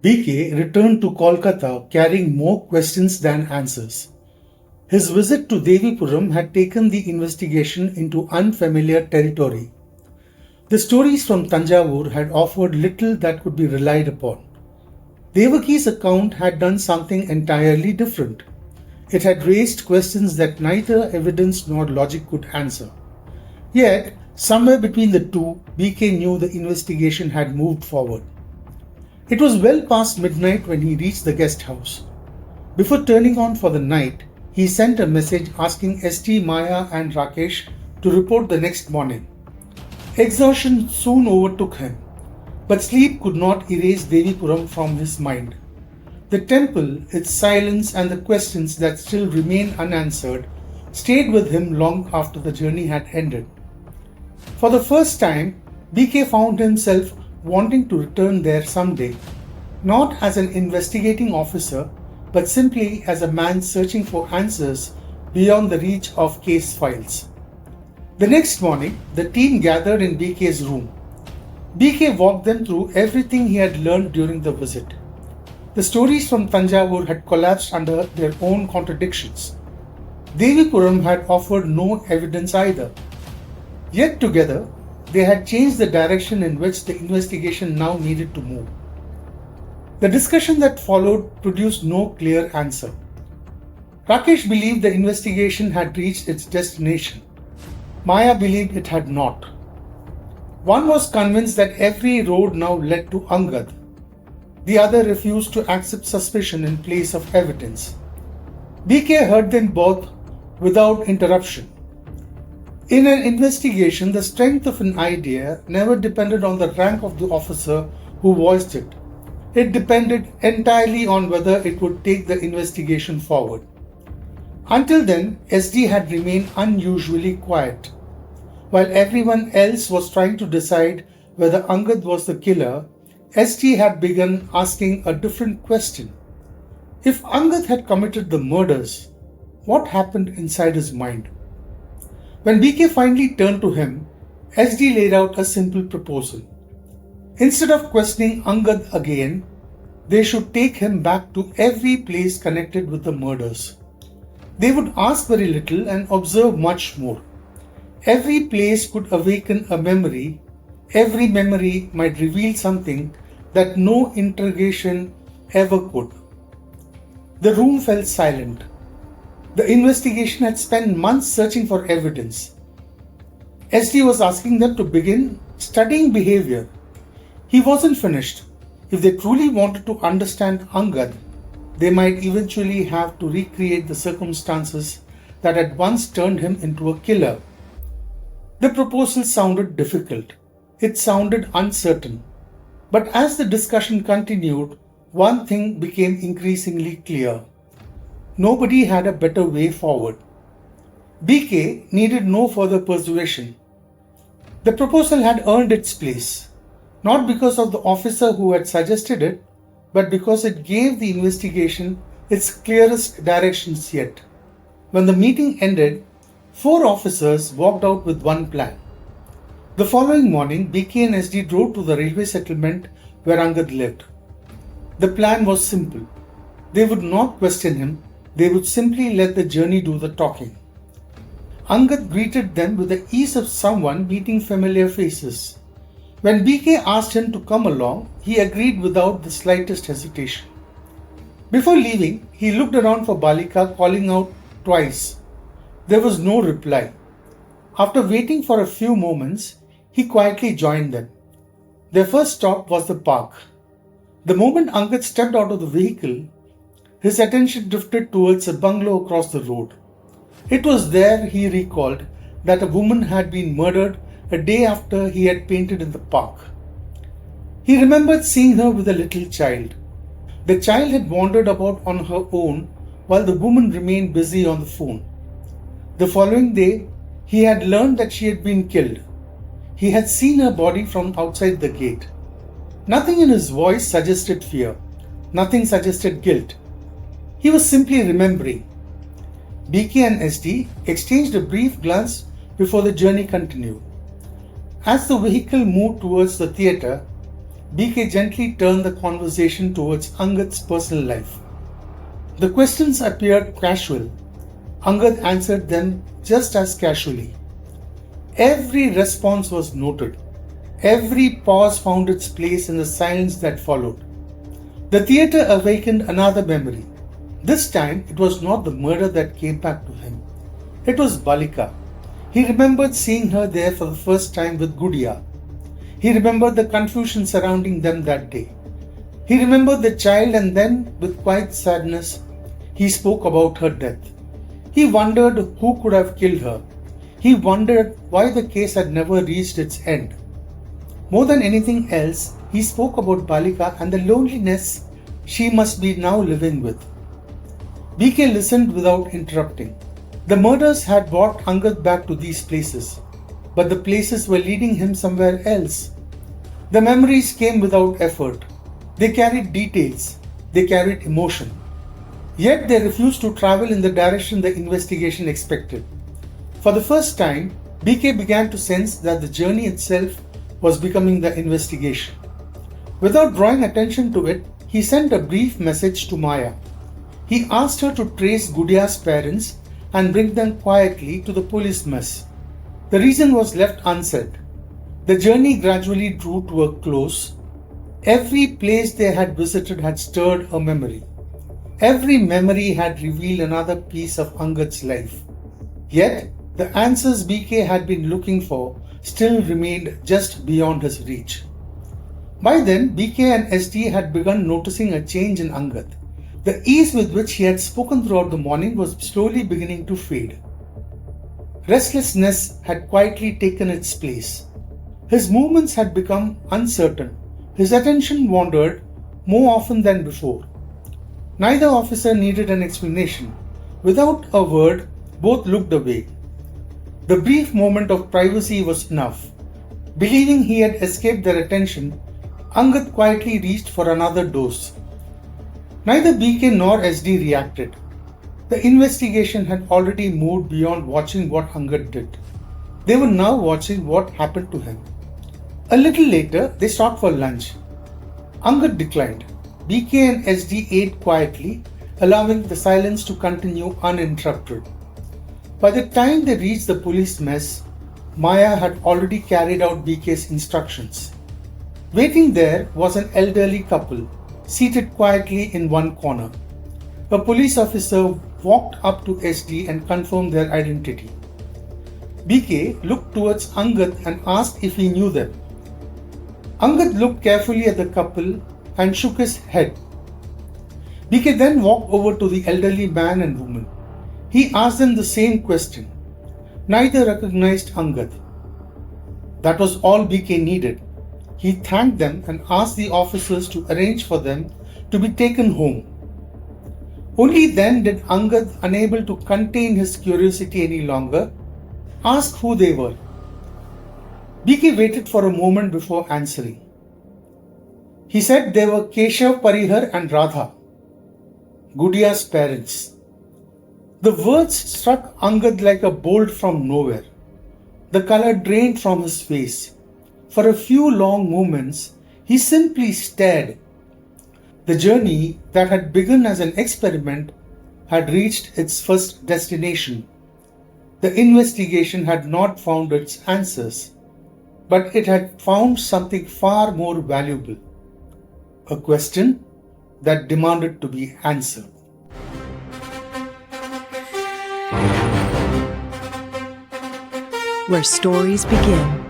BK returned to Kolkata carrying more questions than answers. His visit to Devipuram had taken the investigation into unfamiliar territory. The stories from Tanjavur had offered little that could be relied upon. Devaki's account had done something entirely different. It had raised questions that neither evidence nor logic could answer. Yet, somewhere between the two, BK knew the investigation had moved forward. It was well past midnight when he reached the guest house. Before turning on for the night, he sent a message asking ST, Maya and Rakesh to report the next morning. Exhaustion soon overtook him, but sleep could not erase Devipuram from his mind. The temple, its silence and the questions that still remained unanswered stayed with him long after the journey had ended. For the first time, BK found himself wanting to return there someday, not as an investigating officer, but simply as a man searching for answers beyond the reach of case files. The next morning, the team gathered in BK's room. BK walked them through everything he had learned during the visit. The stories from Tanjavur had collapsed under their own contradictions. Devipuram had offered no evidence either. Yet together, they had changed the direction in which the investigation now needed to move. The discussion that followed produced no clear answer. Rakesh believed the investigation had reached its destination. Maya believed it had not. One was convinced that every road now led to Angad. The other refused to accept suspicion in place of evidence. BK heard them both without interruption. In an investigation, the strength of an idea never depended on the rank of the officer who voiced it. It depended entirely on whether it would take the investigation forward. Until then, SD had remained unusually quiet. While everyone else was trying to decide whether Angad was the killer, SD had begun asking a different question. If Angad had committed the murders, what happened inside his mind? When BK finally turned to him, SD laid out a simple proposal. Instead of questioning Angad again, they should take him back to every place connected with the murders. They would ask very little and observe much more. Every place could awaken a memory. Every memory might reveal something that no interrogation ever could. The room fell silent. The investigation had spent months searching for evidence. SD was asking them to begin studying behavior. He wasn't finished. If they truly wanted to understand Angad, they might eventually have to recreate the circumstances that had once turned him into a killer. The proposal sounded difficult. It sounded uncertain. But as the discussion continued, one thing became increasingly clear. Nobody had a better way forward. BK needed no further persuasion. The proposal had earned its place, not because of the officer who had suggested it, but because it gave the investigation its clearest directions yet. When the meeting ended, 4 officers walked out with one plan. The following morning, BK and SD drove to the railway settlement where Angad lived. The plan was simple. They would not question him. They would simply let the journey do the talking. Angad greeted them with the ease of someone meeting familiar faces. When BK asked him to come along, he agreed without the slightest hesitation. Before leaving, he looked around for Balika, calling out twice. There was no reply. After waiting for a few moments, he quietly joined them. Their first stop was the park. The moment Angad stepped out of the vehicle, his attention drifted towards a bungalow across the road. It was there, he recalled, that a woman had been murdered a day after he had painted in the park. He remembered seeing her with a little child. The child had wandered about on her own while the woman remained busy on the phone. The following day, he had learned that she had been killed. He had seen her body from outside the gate. Nothing in his voice suggested fear. Nothing suggested guilt. He was simply remembering. BK and SD exchanged a brief glance before the journey continued. As the vehicle moved towards the theatre, BK gently turned the conversation towards Angad's personal life. The questions appeared casual. Angad answered them just as casually. Every response was noted. Every pause found its place in the silence that followed. The theatre awakened another memory. This time, it was not the murder that came back to him. It was Balika. He remembered seeing her there for the first time with Gudia. He remembered the confusion surrounding them that day. He remembered the child, and then, with quiet sadness, he spoke about her death. He wondered who could have killed her. He wondered why the case had never reached its end. More than anything else, he spoke about Balika and the loneliness she must be now living with. BK listened without interrupting. The murders had brought Angad back to these places, but the places were leading him somewhere else. The memories came without effort. They carried details. They carried emotion. Yet they refused to travel in the direction the investigation expected. For the first time, BK began to sense that the journey itself was becoming the investigation. Without drawing attention to it, he sent a brief message to Maya. He asked her to trace Gudia's parents and bring them quietly to the police mess. The reason was left unsaid. The journey gradually drew to a close. Every place they had visited had stirred a memory. Every memory had revealed another piece of Angad's life. Yet, the answers BK had been looking for still remained just beyond his reach. By then, BK and SD had begun noticing a change in Angad. The ease with which he had spoken throughout the morning was slowly beginning to fade. Restlessness had quietly taken its place. His movements had become uncertain. His attention wandered more often than before. Neither officer needed an explanation. Without a word, both looked away. The brief moment of privacy was enough. Believing he had escaped their attention, Angad quietly reached for another dose. Neither BK nor SD reacted. The investigation had already moved beyond watching what Angad did. They were now watching what happened to him. A little later, they stopped for lunch. Angad declined. BK and SD ate quietly, allowing the silence to continue uninterrupted. By the time they reached the police mess, Maya had already carried out BK's instructions. Waiting there was an elderly couple, seated quietly in one corner. A police officer walked up to SD and confirmed their identity. BK looked towards Angad and asked if he knew them. Angad looked carefully at the couple and shook his head. BK then walked over to the elderly man and woman. He asked them the same question. Neither recognized Angad. That was all BK needed. He thanked them and asked the officers to arrange for them to be taken home. Only then did Angad, unable to contain his curiosity any longer, ask who they were. BK waited for a moment before answering. He said they were Keshav, Parihar and Radha, Gudia's parents. The words struck Angad like a bolt from nowhere. The color drained from his face. For a few long moments, he simply stared. The journey that had begun as an experiment had reached its first destination. The investigation had not found its answers, but it had found something far more valuable. A question that demanded to be answered. Where stories begin.